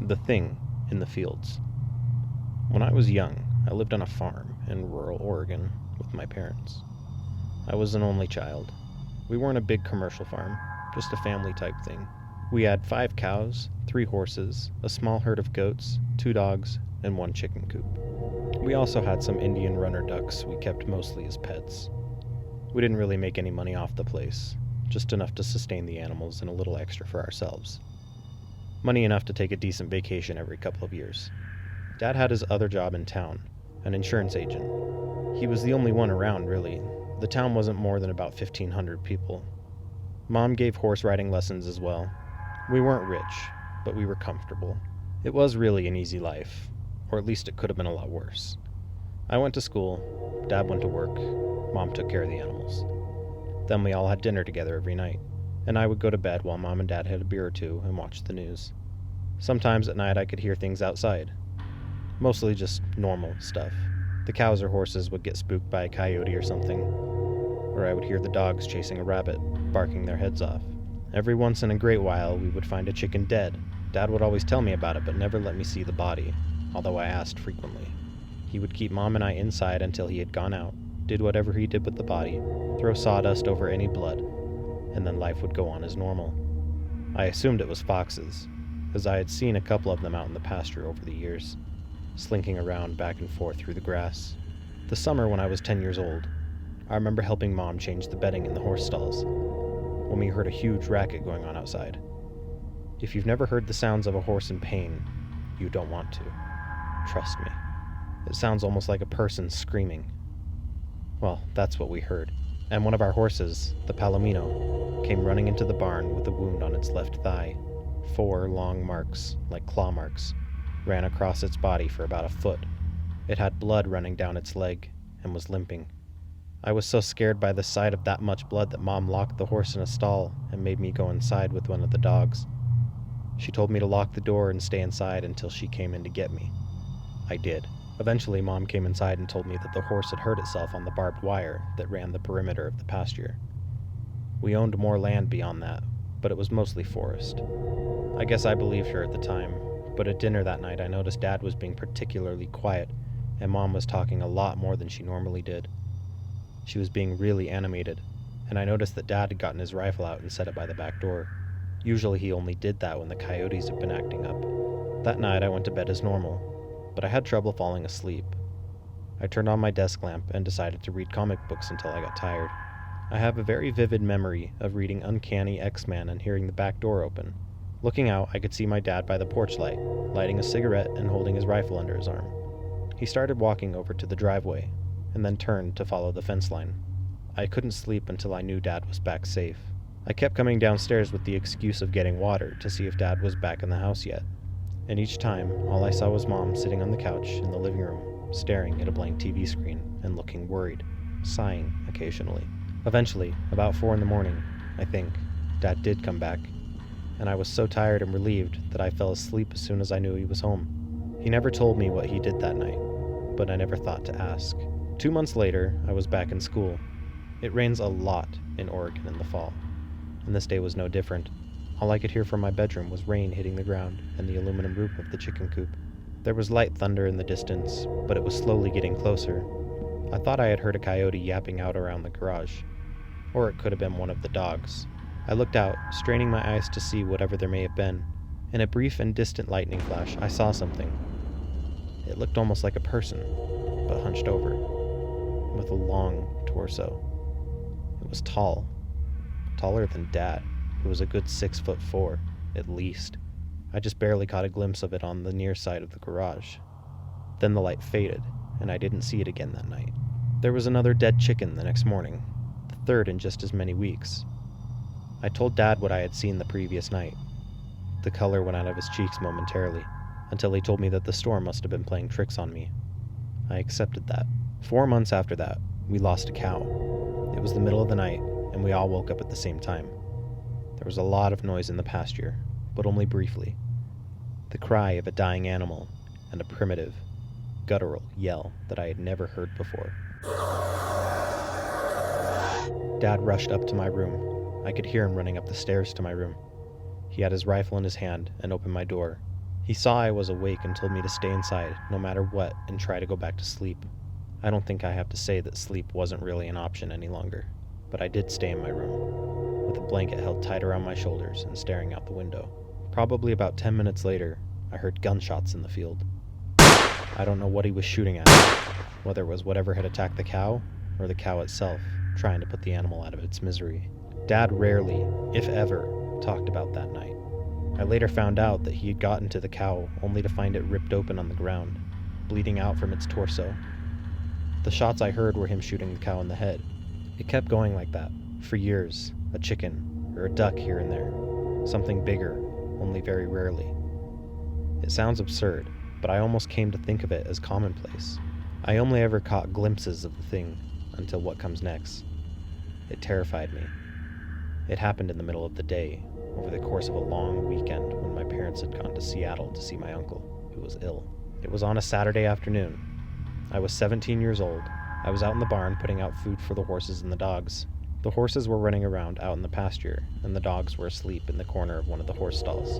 The thing in the fields. When I was young, I lived on a farm in rural Oregon with my parents. I was an only child. We weren't a big commercial farm, just a family type thing. We had 5 cows, 3 horses, a small herd of goats, 2 dogs, and 1 chicken coop. We also had some Indian runner ducks we kept mostly as pets. We didn't really make any money off the place, just enough to sustain the animals and a little extra for ourselves. Money enough to take a decent vacation every couple of years. Dad had his other job in town, an insurance agent. He was the only one around, really. The town wasn't more than about 1,500 people. Mom gave horse riding lessons as well. We weren't rich, but we were comfortable. It was really an easy life, or at least it could have been a lot worse. I went to school, Dad went to work, Mom took care of the animals. Then we all had dinner together every night, and I would go to bed while Mom and Dad had a beer or two and watched the news. Sometimes at night I could hear things outside. Mostly just normal stuff. The cows or horses would get spooked by a coyote or something, or I would hear the dogs chasing a rabbit, barking their heads off. Every once in a great while we would find a chicken dead. Dad would always tell me about it but never let me see the body, although I asked frequently. He would keep Mom and I inside until he had gone out, did whatever he did with the body, throw sawdust over any blood, and then life would go on as normal. I assumed it was foxes, as I had seen a couple of them out in the pasture over the years, slinking around back and forth through the grass. The summer when I was 10 years old, I remember helping Mom change the bedding in the horse stalls, when we heard a huge racket going on outside. If you've never heard the sounds of a horse in pain, you don't want to. Trust me. It sounds almost like a person screaming. Well, that's what we heard. And one of our horses, the Palomino, came running into the barn with a wound on its left thigh. 4 long marks, like claw marks, ran across its body for about a foot. It had blood running down its leg and was limping. I was so scared by the sight of that much blood that Mom locked the horse in a stall and made me go inside with one of the dogs. She told me to lock the door and stay inside until she came in to get me. I did. Eventually, Mom came inside and told me that the horse had hurt itself on the barbed wire that ran the perimeter of the pasture. We owned more land beyond that, but it was mostly forest. I guess I believed her at the time, but at dinner that night I noticed Dad was being particularly quiet, and Mom was talking a lot more than she normally did. She was being really animated, and I noticed that Dad had gotten his rifle out and set it by the back door. Usually he only did that when the coyotes had been acting up. That night I went to bed as normal, but I had trouble falling asleep. I turned on my desk lamp and decided to read comic books until I got tired. I have a very vivid memory of reading Uncanny X-Men and hearing the back door open. Looking out, I could see my dad by the porch light, lighting a cigarette and holding his rifle under his arm. He started walking over to the driveway, and then turned to follow the fence line. I couldn't sleep until I knew Dad was back safe. I kept coming downstairs with the excuse of getting water to see if Dad was back in the house yet. And each time, all I saw was Mom sitting on the couch in the living room, staring at a blank TV screen and looking worried, sighing occasionally. Eventually, about 4 in the morning, I think, Dad did come back, and I was so tired and relieved that I fell asleep as soon as I knew he was home. He never told me what he did that night, but I never thought to ask. 2 months later, I was back in school. It rains a lot in Oregon in the fall, and this day was no different. All I could hear from my bedroom was rain hitting the ground and the aluminum roof of the chicken coop. There was light thunder in the distance, but it was slowly getting closer. I thought I had heard a coyote yapping out around the garage, or it could have been one of the dogs. I looked out, straining my eyes to see whatever there may have been. In a brief and distant lightning flash, I saw something. It looked almost like a person, but hunched over, with a long torso. It was tall, taller than Dad, who was a good 6'4", at least. I just barely caught a glimpse of it on the near side of the garage. Then the light faded, and I didn't see it again that night. There was another dead chicken the next morning, the third in just as many weeks. I told Dad what I had seen the previous night. The color went out of his cheeks momentarily, until he told me that the storm must have been playing tricks on me. I accepted that. 4 months after that, we lost a cow. It was the middle of the night, and we all woke up at the same time. There was a lot of noise in the pasture, but only briefly. The cry of a dying animal, and a primitive, guttural yell that I had never heard before. Dad rushed up to my room. I could hear him running up the stairs to my room. He had his rifle in his hand and opened my door. He saw I was awake and told me to stay inside no matter what and try to go back to sleep. I don't think I have to say that sleep wasn't really an option any longer, but I did stay in my room, with a blanket held tight around my shoulders and staring out the window. Probably about 10 minutes later, I heard gunshots in the field. I don't know what he was shooting at, whether it was whatever had attacked the cow or the cow itself, trying to put the animal out of its misery. Dad rarely, if ever, talked about that night. I later found out that he had gotten to the cow only to find it ripped open on the ground, bleeding out from its torso. The shots I heard were him shooting the cow in the head. It kept going like that, for years, a chicken, or a duck here and there, something bigger, only very rarely. It sounds absurd, but I almost came to think of it as commonplace. I only ever caught glimpses of the thing until what comes next. It terrified me. It happened in the middle of the day, over the course of a long weekend when my parents had gone to Seattle to see my uncle, who was ill. It was on a Saturday afternoon. I was 17 years old. I was out in the barn putting out food for the horses and the dogs. The horses were running around out in the pasture, and the dogs were asleep in the corner of one of the horse stalls.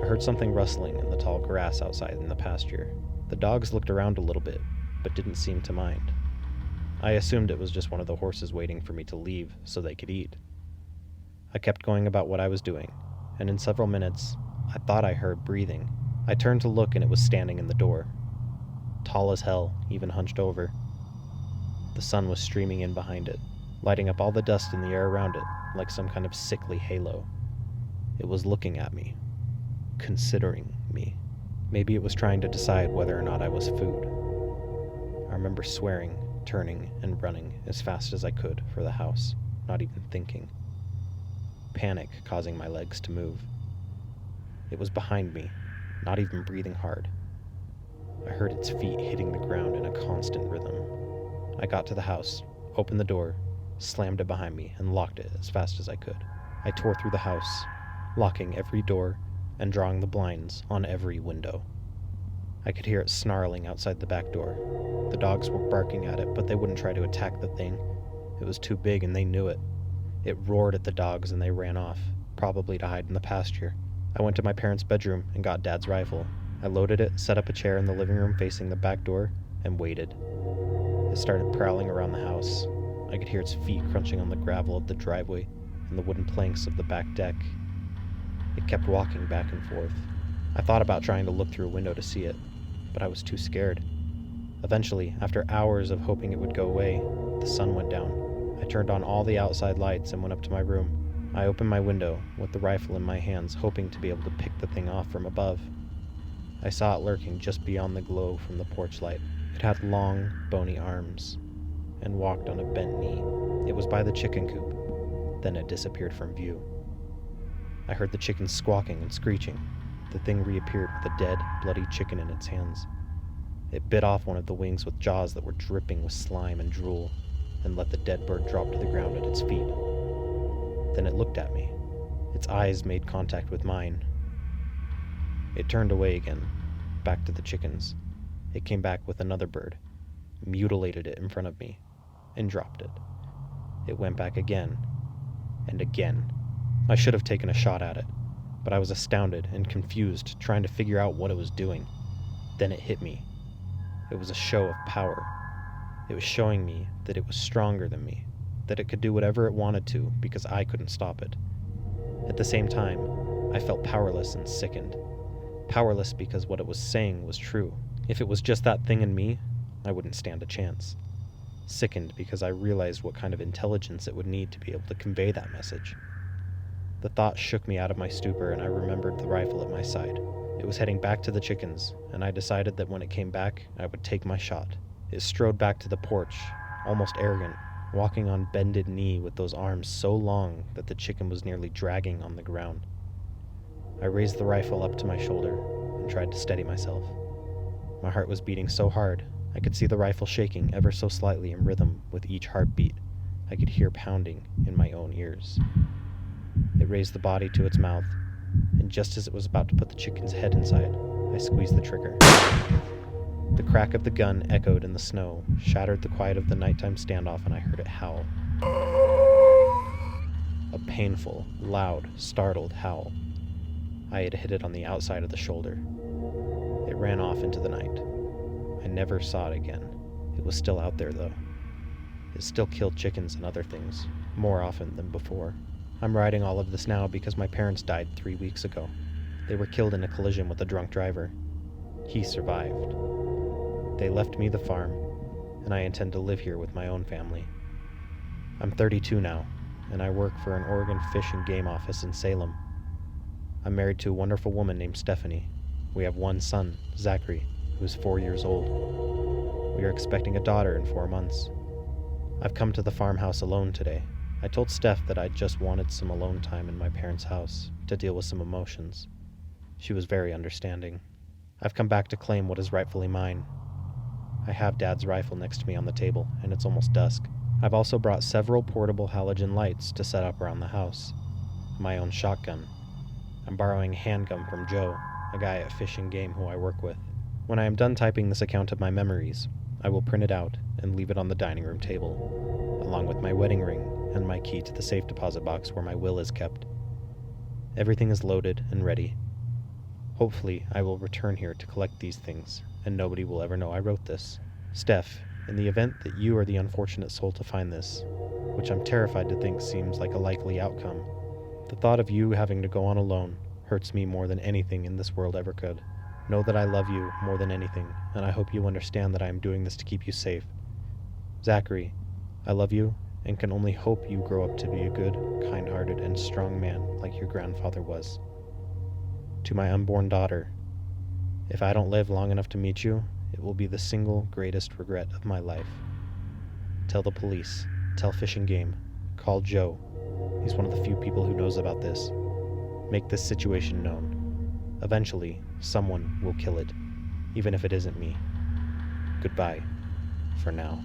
I heard something rustling in the tall grass outside in the pasture. The dogs looked around a little bit, but didn't seem to mind. I assumed it was just one of the horses waiting for me to leave so they could eat. I kept going about what I was doing, and in several minutes, I thought I heard breathing. I turned to look and it was standing in the door. Tall as hell, even hunched over. The sun was streaming in behind it, lighting up all the dust in the air around it like some kind of sickly halo. It was looking at me, considering me. Maybe it was trying to decide whether or not I was food. I remember swearing, turning, and running as fast as I could for the house, not even thinking. Panic causing my legs to move. It was behind me, not even breathing hard. I heard its feet hitting the ground in a constant rhythm. I got to the house, opened the door, slammed it behind me, and locked it as fast as I could. I tore through the house, locking every door and drawing the blinds on every window. I could hear it snarling outside the back door. The dogs were barking at it, but they wouldn't try to attack the thing. It was too big and they knew it. It roared at the dogs and they ran off, probably to hide in the pasture. I went to my parents' bedroom and got Dad's rifle. I loaded it, set up a chair in the living room facing the back door, and waited. It started prowling around the house. I could hear its feet crunching on the gravel of the driveway and the wooden planks of the back deck. It kept walking back and forth. I thought about trying to look through a window to see it, but I was too scared. Eventually, after hours of hoping it would go away, the sun went down. I turned on all the outside lights and went up to my room. I opened my window with the rifle in my hands, hoping to be able to pick the thing off from above. I saw it lurking just beyond the glow from the porch light. It had long, bony arms and walked on a bent knee. It was by the chicken coop. Then it disappeared from view. I heard the chickens squawking and screeching. The thing reappeared with a dead, bloody chicken in its hands. It bit off one of the wings with jaws that were dripping with slime and drool, and let the dead bird drop to the ground at its feet. Then it looked at me. Its eyes made contact with mine. It turned away again, back to the chickens. It came back with another bird, mutilated it in front of me, and dropped it. It went back again, and again. I should have taken a shot at it, but I was astounded and confused, trying to figure out what it was doing. Then it hit me. It was a show of power. It was showing me that it was stronger than me, that it could do whatever it wanted to because I couldn't stop it. At the same time, I felt powerless and sickened. Powerless because what it was saying was true. If it was just that thing in me, I wouldn't stand a chance. Sickened because I realized what kind of intelligence it would need to be able to convey that message. The thought shook me out of my stupor, and I remembered the rifle at my side. It was heading back to the chickens, and I decided that when it came back, I would take my shot. It strode back to the porch, almost arrogant, walking on bended knee with those arms so long that the chicken was nearly dragging on the ground. I raised the rifle up to my shoulder and tried to steady myself. My heart was beating so hard, I could see the rifle shaking ever so slightly in rhythm with each heartbeat. I could hear pounding in my own ears. It raised the body to its mouth, and just as it was about to put the chicken's head inside, I squeezed the trigger. The crack of the gun echoed in the snow, shattered the quiet of the nighttime standoff, and I heard it howl. A painful, loud, startled howl. I had hit it on the outside of the shoulder. It ran off into the night. I never saw it again. It was still out there, though. It still killed chickens and other things, more often than before. I'm writing all of this now because my parents died 3 weeks ago. They were killed in a collision with a drunk driver. He survived. They left me the farm, and I intend to live here with my own family. I'm 32 now, and I work for an Oregon Fish and Game office in Salem. I'm married to a wonderful woman named Stephanie. We have one son, Zachary, who is 4 years old. We are expecting a daughter in 4 months. I've come to the farmhouse alone today. I told Steph that I just wanted some alone time in my parents' house to deal with some emotions. She was very understanding. I've come back to claim what is rightfully mine. I have Dad's rifle next to me on the table, and it's almost dusk. I've also brought several portable halogen lights to set up around the house. My own shotgun. I'm borrowing a handgun from Joe, a guy at Fish and Game who I work with. When I am done typing this account of my memories, I will print it out and leave it on the dining room table, along with my wedding ring and my key to the safe deposit box where my will is kept. Everything is loaded and ready. Hopefully, I will return here to collect these things, and nobody will ever know I wrote this. Steph, in the event that you are the unfortunate soul to find this, which I'm terrified to think seems like a likely outcome, the thought of you having to go on alone hurts me more than anything in this world ever could. Know that I love you more than anything, and I hope you understand that I am doing this to keep you safe. Zachary, I love you, and can only hope you grow up to be a good, kind-hearted, and strong man like your grandfather was. To my unborn daughter, if I don't live long enough to meet you, it will be the single greatest regret of my life. Tell the police, tell Fish and Game, call Joe. He's one of the few people who knows about this. Make this situation known. Eventually, someone will kill it, even if it isn't me. Goodbye, for now.